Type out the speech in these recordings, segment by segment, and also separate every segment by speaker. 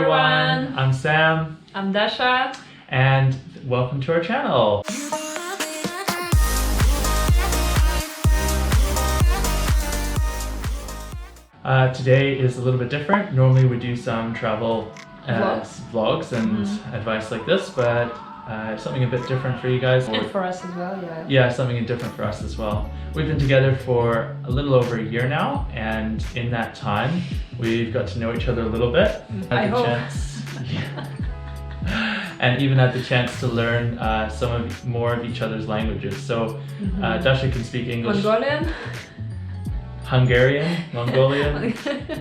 Speaker 1: everyone.
Speaker 2: I'm Sam.
Speaker 1: I'm Dasha.
Speaker 2: And welcome to our channel. Today is a little bit different. Normally we do some travel vlogs and advice like this, but something a bit different for you guys.
Speaker 1: And for us as well, yeah.
Speaker 2: Yeah, something different for us as well. We've been together for a little over a year now, and in that time, we've got to know each other a little bit.
Speaker 1: I hope.
Speaker 2: And even had the chance to learn more of each other's languages. So Dasha can speak English.
Speaker 1: Mongolian.
Speaker 2: Hungarian, Mongolian,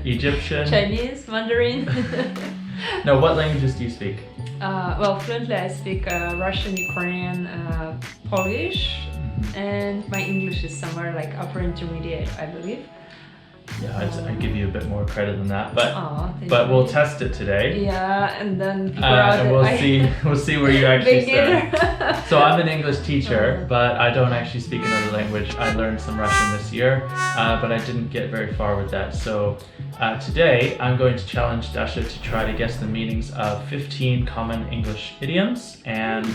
Speaker 2: Egyptian.
Speaker 1: Chinese, Mandarin.
Speaker 2: No, what languages do you speak?
Speaker 1: Well, fluently I speak Russian, Ukrainian, Polish, and my English is somewhere like upper intermediate, I believe.
Speaker 2: Yeah, I'd give you a bit more credit than that, but
Speaker 1: you.
Speaker 2: We'll test it today.
Speaker 1: Yeah, and then figure out
Speaker 2: and we'll see where you actually stand. So I'm an English teacher, but I don't actually speak another language. I learned some Russian this year, but I didn't get very far with that. So today I'm going to challenge Dasha to try to guess the meanings of 15 common English idioms. And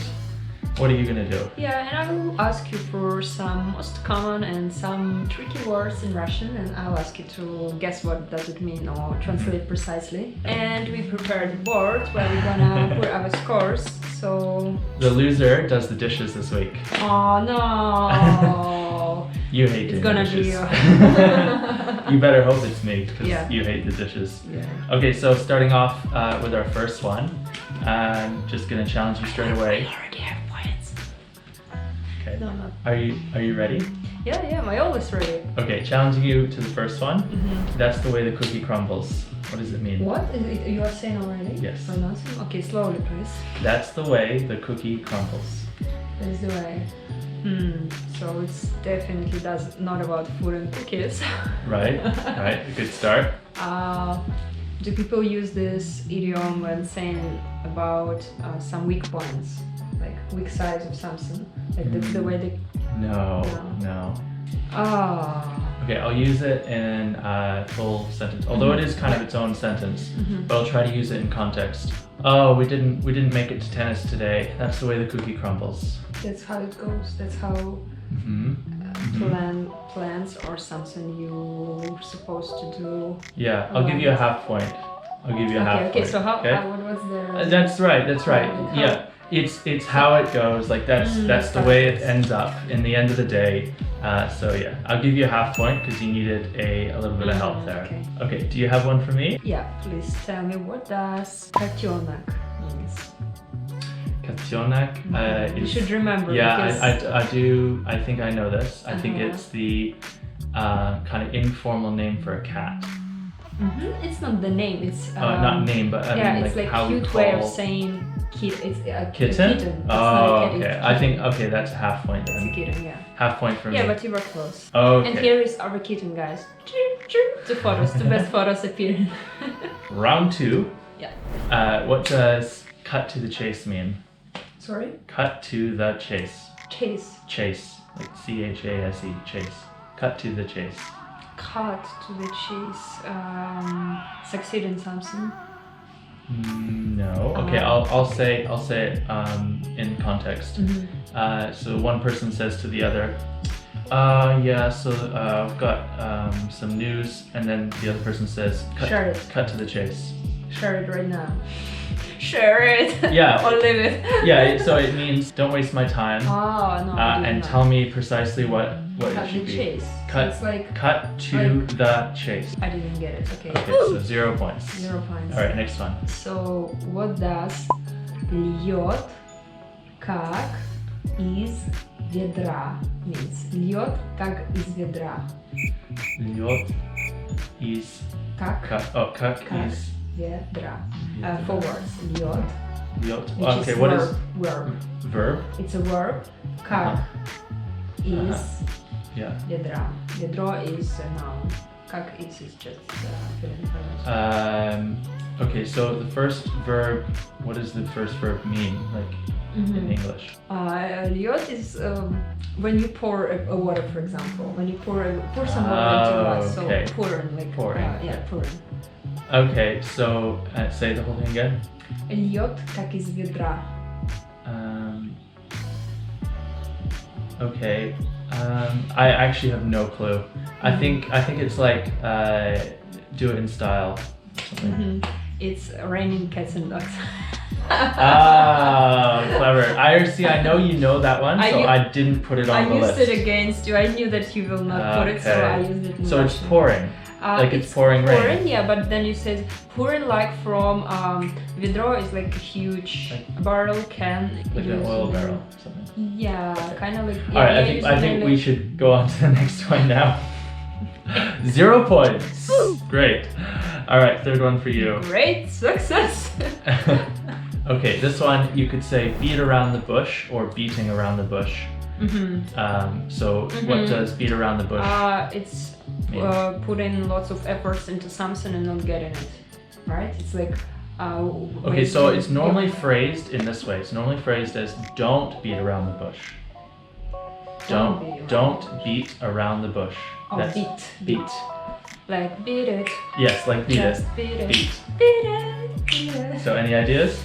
Speaker 2: what are you going to do?
Speaker 1: Yeah, and I will ask you for some most common and some tricky words in Russian, and I'll ask you to guess what does it mean or translate precisely. And we prepared boards where we're gonna put our scores, so...
Speaker 2: The loser does the dishes this week.
Speaker 1: Oh no!
Speaker 2: You hate doing
Speaker 1: It's gonna
Speaker 2: dishes.
Speaker 1: be you.
Speaker 2: You better hope it's me, because you hate the dishes.
Speaker 1: Yeah.
Speaker 2: Okay, so starting off with our first one, I'm just gonna challenge you straight away.
Speaker 1: I already have points.
Speaker 2: Okay.
Speaker 1: No, not.
Speaker 2: Are you ready?
Speaker 1: Yeah, I'm always ready.
Speaker 2: Okay, challenging you to the first one. That's the way the cookie crumbles. What does it mean?
Speaker 1: What? You are saying already?
Speaker 2: Yes.
Speaker 1: Pronouncing? Okay, slowly, please.
Speaker 2: That's the way the cookie crumbles.
Speaker 1: That is the way. So it's definitely not about food and cookies.
Speaker 2: Right, right, a good start.
Speaker 1: Do people use this idiom when saying about some weak points, like weak sides of something? Like that's the way they...
Speaker 2: No.
Speaker 1: Ah.
Speaker 2: Okay, I'll use it in a full sentence, although it is kind of its own sentence, but I'll try to use it in context. Oh, we didn't make it to tennis today. That's the way the cookie crumbles.
Speaker 1: That's how it goes. That's how plans or something you're supposed to do.
Speaker 2: Yeah, I'll give you a half point. I'll give you a half point.
Speaker 1: Okay, so what's the...
Speaker 2: That's right. Yeah, it's how it goes. Like that's the way it ends up in the end of the day. So yeah, I'll give you a half point because you needed a little bit of help there. Okay, do you have one for me?
Speaker 1: Yeah, please tell me what does котенок means.
Speaker 2: Котенок
Speaker 1: you should remember.
Speaker 2: Yeah, I do. I think I know this. I think it's the kind of informal name for a cat.
Speaker 1: It's not the name. It's
Speaker 2: not name, but I mean,
Speaker 1: it's like
Speaker 2: how
Speaker 1: cute way of saying it's a
Speaker 2: kitten.
Speaker 1: It's
Speaker 2: oh,
Speaker 1: not a cat,
Speaker 2: okay. I think that's a half point then.
Speaker 1: It's a kitten, yeah.
Speaker 2: Half point for me.
Speaker 1: Yeah, but you were close.
Speaker 2: Okay.
Speaker 1: And here is our kitten, guys. The photos, the best photos appear.
Speaker 2: Round 2.
Speaker 1: Yeah.
Speaker 2: What does cut to the chase mean?
Speaker 1: Sorry?
Speaker 2: Cut to the chase.
Speaker 1: Chase.
Speaker 2: Chase. Like C-H-A-S-E. Chase. Cut to the chase.
Speaker 1: Cut to the chase. Succeed in something.
Speaker 2: No. Okay, I'll say it in context. So one person says to the other, I've got some news, and then the other person says, cut to the chase.
Speaker 1: Share it right now. Share it.
Speaker 2: Yeah.
Speaker 1: Or leave it.
Speaker 2: Yeah, so it means don't waste my time.
Speaker 1: Oh, no.
Speaker 2: And tell me precisely what it should be.
Speaker 1: Chase.
Speaker 2: Cut to the chase.
Speaker 1: I didn't get it. Okay.
Speaker 2: Okay, so 0 points.
Speaker 1: 0 points.
Speaker 2: All right, next one.
Speaker 1: So what does льет как из ведра means? Льет как из ведра.
Speaker 2: Льет из как из
Speaker 1: ведра. 4 words. Льет.
Speaker 2: Okay, what is
Speaker 1: verb?
Speaker 2: Verb.
Speaker 1: It's a verb. Как из ведра. Ведро is a noun. Как is just feeling.
Speaker 2: Okay, so the first verb. What does the first verb mean? Like in English?
Speaker 1: Льет is when you pour a water, for example. When you pour some water into a glass. So pouring, like pouring. Yeah, pouring.
Speaker 2: Okay, so say the whole thing again.
Speaker 1: Льет, как из ведра.
Speaker 2: Okay. I actually have no clue. I think it's like do it in style.
Speaker 1: It's raining cats and dogs.
Speaker 2: Ah, clever. I know you know that one, so I didn't put it on the list.
Speaker 1: I used it against you. I knew that you will not put it, so I used it.
Speaker 2: So it's pouring. Like it's pouring rain.
Speaker 1: Yeah, but then you said pouring like from vedro is like a huge barrel can.
Speaker 2: Like an oil barrel or something.
Speaker 1: Yeah, kind of like. Yeah,
Speaker 2: Alright, I think we should go on to the next one now. 0 points. Great. Alright, third one for you.
Speaker 1: Great success.
Speaker 2: Okay, this one you could say beat around the bush or beating around the bush. What does beat around the bush?
Speaker 1: It's putting lots of efforts into something and not getting it, right? It's like
Speaker 2: okay, so it's normally phrased in this way. It's normally phrased as don't beat around the bush. Don't beat around the bush.
Speaker 1: Oh,
Speaker 2: That's beat.
Speaker 1: Like beat it.
Speaker 2: Yes, like beat
Speaker 1: Just
Speaker 2: it.
Speaker 1: Beat it.
Speaker 2: Beat.
Speaker 1: Beat it. Beat it.
Speaker 2: So any ideas?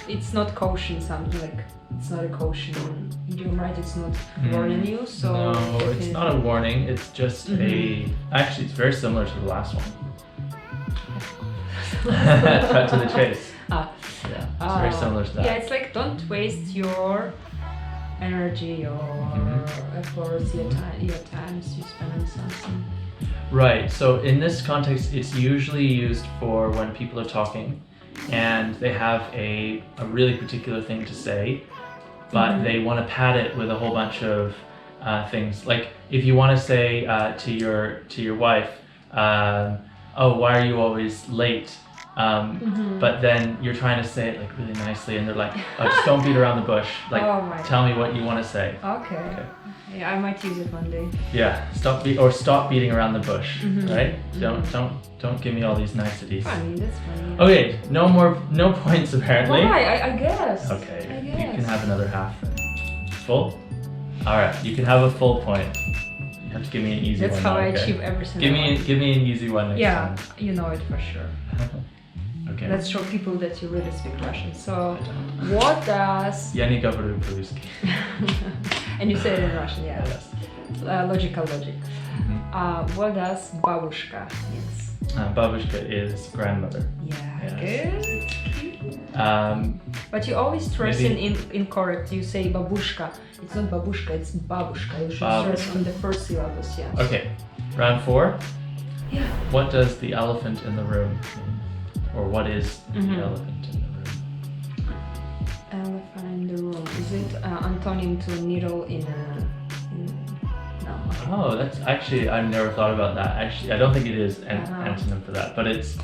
Speaker 1: It's not caution, something like it's not a caution idiom, right? It's not warning you, so
Speaker 2: no, it's not a warning. It's just actually it's very similar to the last one. Cut to the chase. Yeah, it's very similar to that.
Speaker 1: Yeah, it's like don't waste your energy or efforts, your time you spend on something.
Speaker 2: Right. So in this context, it's usually used for when people are talking and they have a really particular thing to say, but they want to pad it with a whole bunch of things. Like if you want to say to your wife, "Oh, why are you always late?" But then you're trying to say it like really nicely, and they're like, "Oh, just don't beat around the bush. Like, tell me what you want to say."
Speaker 1: Okay. Yeah, I might use it one day.
Speaker 2: Yeah, stop beating around the bush, right? Don't give me all these niceties.
Speaker 1: Funny, that's funny. Yeah.
Speaker 2: Okay, no points apparently.
Speaker 1: Why? I guess.
Speaker 2: Okay, you can have another half then. Full? Alright, you can have a full point. You have to give me an easy one.
Speaker 1: That's how I achieve everything.
Speaker 2: Give me an easy one next time.
Speaker 1: Yeah, you know it for sure.
Speaker 2: Okay.
Speaker 1: Let's show people that you really speak Russian. So, what does...
Speaker 2: Я не говорю по-русски.
Speaker 1: And you say it in Russian, yeah.
Speaker 2: Yes.
Speaker 1: Logic. What does babushka means?
Speaker 2: Babushka is grandmother.
Speaker 1: Yeah,
Speaker 2: Yes.
Speaker 1: good. But you always stress in correct. You say babushka. It's not babushka, it's babushka. You should stress on the first syllables, yeah.
Speaker 2: Okay, round 4.
Speaker 1: Yeah.
Speaker 2: What does the elephant in the room mean? Or what is the elephant in the room?
Speaker 1: Elephant in the room. Is it antonym to needle in a... No.
Speaker 2: Oh, that's actually, I've never thought about that. Actually, I don't think it is an antonym for that, but it's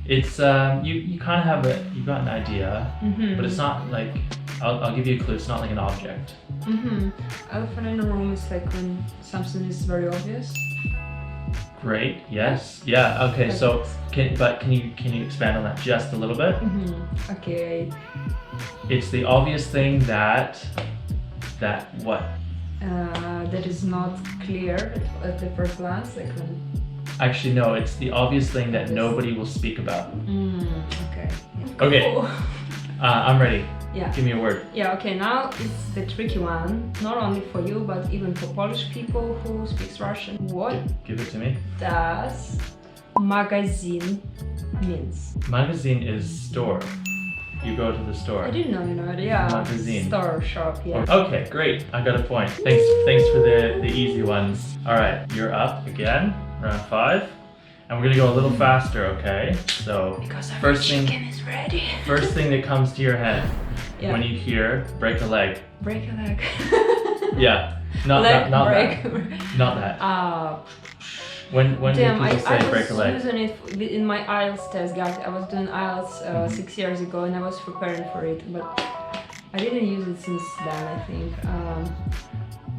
Speaker 2: you kind of have you got an idea, but it's not like, I'll give you a clue, it's not like an object.
Speaker 1: Elephant in the room is like when something is very obvious.
Speaker 2: Great, yes, yeah, okay, so, can you expand on that just a little bit?
Speaker 1: Okay.
Speaker 2: It's the obvious thing that what?
Speaker 1: That is not clear at the first glance, like when...
Speaker 2: Actually, no, it's the obvious thing that nobody will speak about.
Speaker 1: Okay.
Speaker 2: Okay, I'm ready.
Speaker 1: Yeah.
Speaker 2: Give me a word.
Speaker 1: Yeah, okay, now it's the tricky one, not only for you, but even for Polish people who speaks Russian. What
Speaker 2: Give it to me.
Speaker 1: does magazine means?
Speaker 2: Magazine is store. You go to the store.
Speaker 1: I didn't know you know it, yeah.
Speaker 2: Magazine.
Speaker 1: Store, shop, yeah.
Speaker 2: Okay, great. I got a point. Thanks for the easy ones. Alright, you're up again, round 5. And we're gonna go a little faster, okay? So
Speaker 1: Because our
Speaker 2: first
Speaker 1: chicken is ready.
Speaker 2: First thing that comes to your head when you hear break a leg.
Speaker 1: Break a leg.
Speaker 2: Yeah. Not
Speaker 1: leg
Speaker 2: that.
Speaker 1: break.
Speaker 2: Not that. When do people say break a leg?
Speaker 1: I was using it in my IELTS test, guys. I was doing IELTS 6 years ago and I was preparing for it, but I didn't use it since then, I think.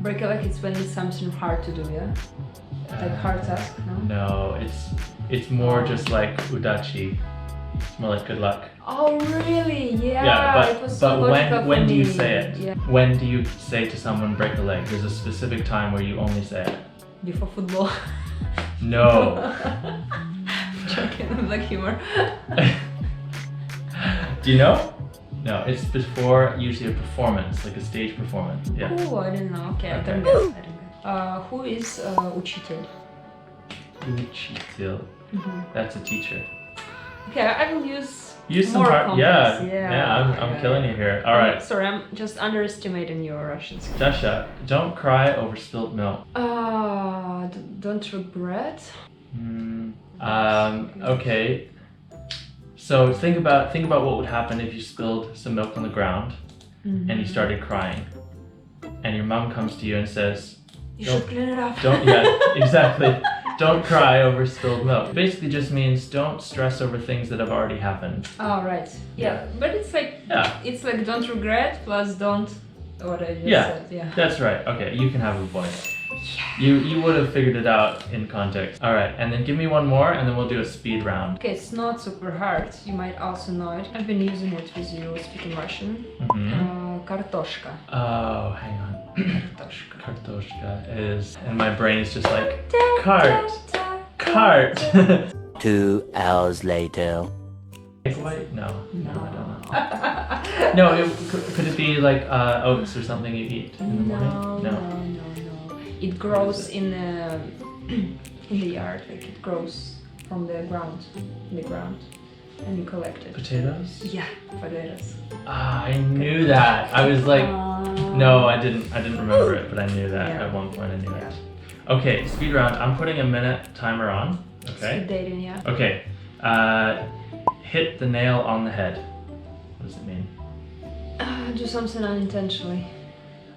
Speaker 1: Break a leg is when it's something hard to do, yeah? Like hard task, no?
Speaker 2: No, it's more just like udachi. It's more like good luck.
Speaker 1: Oh really? Yeah.
Speaker 2: Yeah,
Speaker 1: it was so
Speaker 2: but when do you
Speaker 1: me.
Speaker 2: say it?
Speaker 1: Yeah.
Speaker 2: When do you say to someone break a leg? There's a specific time where you only say it.
Speaker 1: Before football.
Speaker 2: No.
Speaker 1: Joking, black humor.
Speaker 2: Do you know? No, it's before usually a performance, like a stage performance. Yeah.
Speaker 1: Oh, I didn't know. Okay, I
Speaker 2: Okay.
Speaker 1: don't guess. I don't guess. Who is учитель?
Speaker 2: Учитель. That's a teacher.
Speaker 1: Okay, I will use
Speaker 2: some
Speaker 1: more
Speaker 2: hard.
Speaker 1: complex.
Speaker 2: Yeah. I'm killing you here. All right.
Speaker 1: Sorry, I'm just underestimating your Russian skills.
Speaker 2: Dasha, don't cry over spilled milk.
Speaker 1: Don't regret.
Speaker 2: Okay. So think about what would happen if you spilled some milk on the ground and you started crying, and your mom comes to you and says,
Speaker 1: You should clean it up.
Speaker 2: Exactly. Don't cry over spilled milk. Basically just means don't stress over things that have already happened.
Speaker 1: Oh, right. Yeah, but it's like don't regret plus don't what I just said. Yeah.
Speaker 2: That's right. Okay, you can have a point. You would have figured it out in context. All right, and then give me one more, and then we'll do a speed round.
Speaker 1: Okay, it's not super hard. You might also know it. I've been using it with you speaking Russian. Kartoshka.
Speaker 2: Oh, hang on.
Speaker 1: Kartoshka.
Speaker 2: Kartoshka is, and my brain is just like cart.
Speaker 3: 2 hours later.
Speaker 2: Egg white? No, I don't know. No, could it be like oats or something you eat in the morning?
Speaker 1: No. It grows in the yard. Like it grows from the ground, and you collect it.
Speaker 2: Potatoes?
Speaker 1: Yeah, potatoes.
Speaker 2: I knew that. I was like, no, I didn't remember it, but I knew that at one point. I knew it. Okay, speed round. I'm putting a minute timer on. Okay.
Speaker 1: Speed dating, yeah.
Speaker 2: Okay. Hit the nail on the head. What does it mean?
Speaker 1: Do something unintentionally.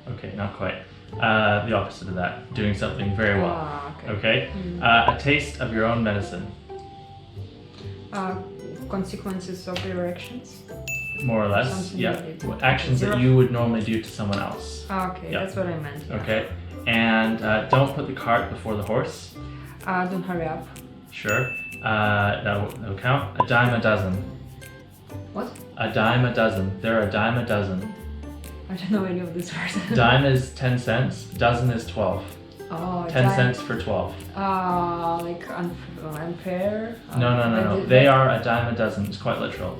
Speaker 2: Okay, not quite. The opposite of that. Doing something very well. Okay. A taste of your own medicine.
Speaker 1: Consequences of your actions.
Speaker 2: More or less.
Speaker 1: Something
Speaker 2: Yeah. Actions that you would normally do to someone else.
Speaker 1: Okay, that's what I meant. Yeah.
Speaker 2: Okay. And don't put the cart before the horse.
Speaker 1: Don't hurry up.
Speaker 2: Sure. That'll count. A dime a dozen.
Speaker 1: What?
Speaker 2: A dime a dozen. They're a dime a dozen.
Speaker 1: I don't know any of these words.
Speaker 2: Dime is 10 cents. Dozen is 12.
Speaker 1: Oh,
Speaker 2: 10 cents for 12.
Speaker 1: Like unfair?
Speaker 2: No. They are a dime a dozen. It's quite literal.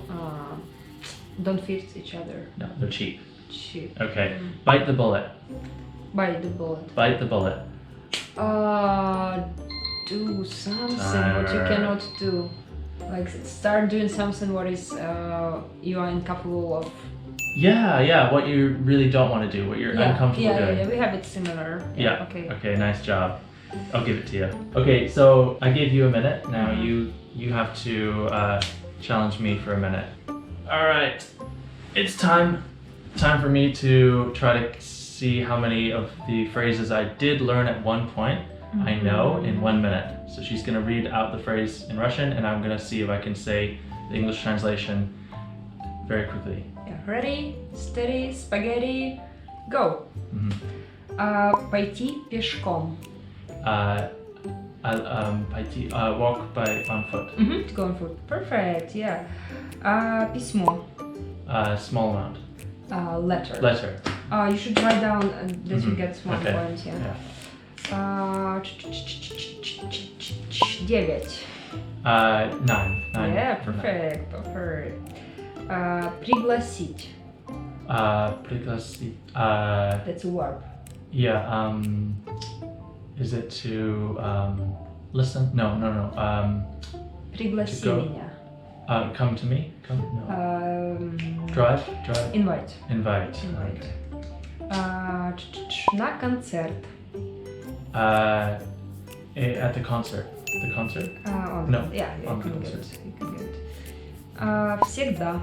Speaker 1: Don't fit each other.
Speaker 2: No, they're cheap.
Speaker 1: Cheap.
Speaker 2: Okay. Bite the bullet.
Speaker 1: Bite the bullet.
Speaker 2: Bite the bullet.
Speaker 1: Do something what you cannot do. Like start doing something what is you are incapable of.
Speaker 2: Yeah, what you really don't want to do, what you're uncomfortable doing.
Speaker 1: Yeah, we have it similar.
Speaker 2: Yeah. Okay, nice job. I'll give it to you. Okay, so I gave you a minute. Now you have to challenge me for a minute. All right, it's time for me to try to see how many of the phrases I did learn at one point I know in 1 minute. So she's gonna read out the phrase in Russian, and I'm gonna see if I can say the English translation very quickly.
Speaker 1: Yeah, ready, steady, spaghetti, go. Пойти пешком.
Speaker 2: Пойти, walk on foot.
Speaker 1: To go on foot. Perfect, yeah. Письмо.
Speaker 2: Small amount.
Speaker 1: Letter. You should write down that you get 1
Speaker 2: Okay.
Speaker 1: point, yeah. 9.
Speaker 2: 9.
Speaker 1: Yeah, perfect. Пригласить.
Speaker 2: Пригласить.
Speaker 1: That's a verb.
Speaker 2: Yeah. Is it to listen? No.
Speaker 1: Пригласи
Speaker 2: To go.
Speaker 1: меня.
Speaker 2: Come to me? No. Drive?
Speaker 1: Invite.
Speaker 2: Okay.
Speaker 1: На концерт.
Speaker 2: At the concert. The concert? No,
Speaker 1: Yeah,
Speaker 2: on
Speaker 1: you
Speaker 2: the
Speaker 1: can get
Speaker 2: concert.
Speaker 1: it. Всегда.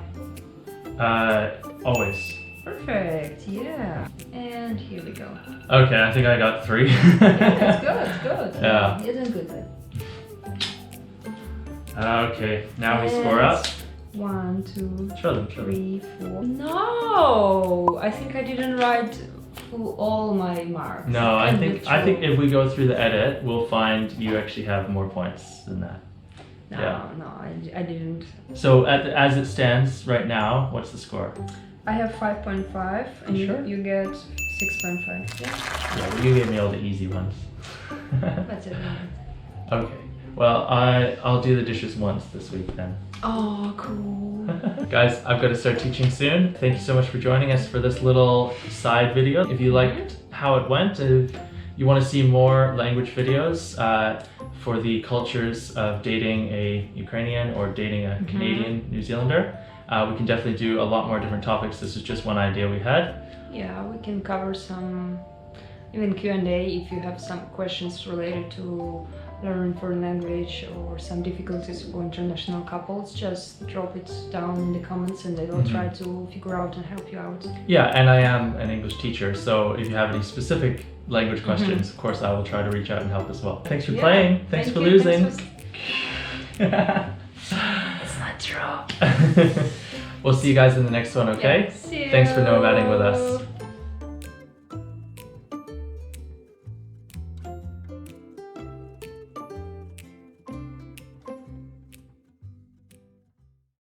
Speaker 2: Always.
Speaker 1: Perfect, yeah. And here we go.
Speaker 2: Okay, I think I got 3.
Speaker 1: Yeah, it's good.
Speaker 2: Yeah.
Speaker 1: You're doing good then.
Speaker 2: Okay, now we score up.
Speaker 1: 1, 2,
Speaker 2: Show them.
Speaker 1: 3, 4. No, I think I didn't write full all my marks.
Speaker 2: No, I think if we go through the edit, we'll find you actually have more points than that.
Speaker 1: No, I didn't.
Speaker 2: So as it stands right now, what's the score?
Speaker 1: I have 5.5 and
Speaker 2: Sure.
Speaker 1: you get 6.5. Yeah,
Speaker 2: Yeah, well, you gave me all the easy ones.
Speaker 1: that's it.
Speaker 2: Okay. Well, I'll do the dishes once this week then.
Speaker 1: Oh, cool.
Speaker 2: Guys, I've got to start teaching soon. Thank you so much for joining us for this little side video. If you liked how it went, if you want to see more language videos for the cultures of dating a Ukrainian or dating a Canadian New Zealander, we can definitely do a lot more different topics. This is just one idea we had.
Speaker 1: Yeah, we can cover some even Q&A if you have some questions related to learning foreign language or some difficulties for international couples. Just drop it down in the comments and they will try to figure out and help you out.
Speaker 2: Yeah, and I am an English teacher, so if you have any specific language questions, of course I will try to reach out and help as well. Thanks for playing. Thanks for losing.
Speaker 1: It's not true.
Speaker 2: We'll see you guys in the next one, okay?
Speaker 1: Yeah, see you.
Speaker 2: Thanks for nomading with us.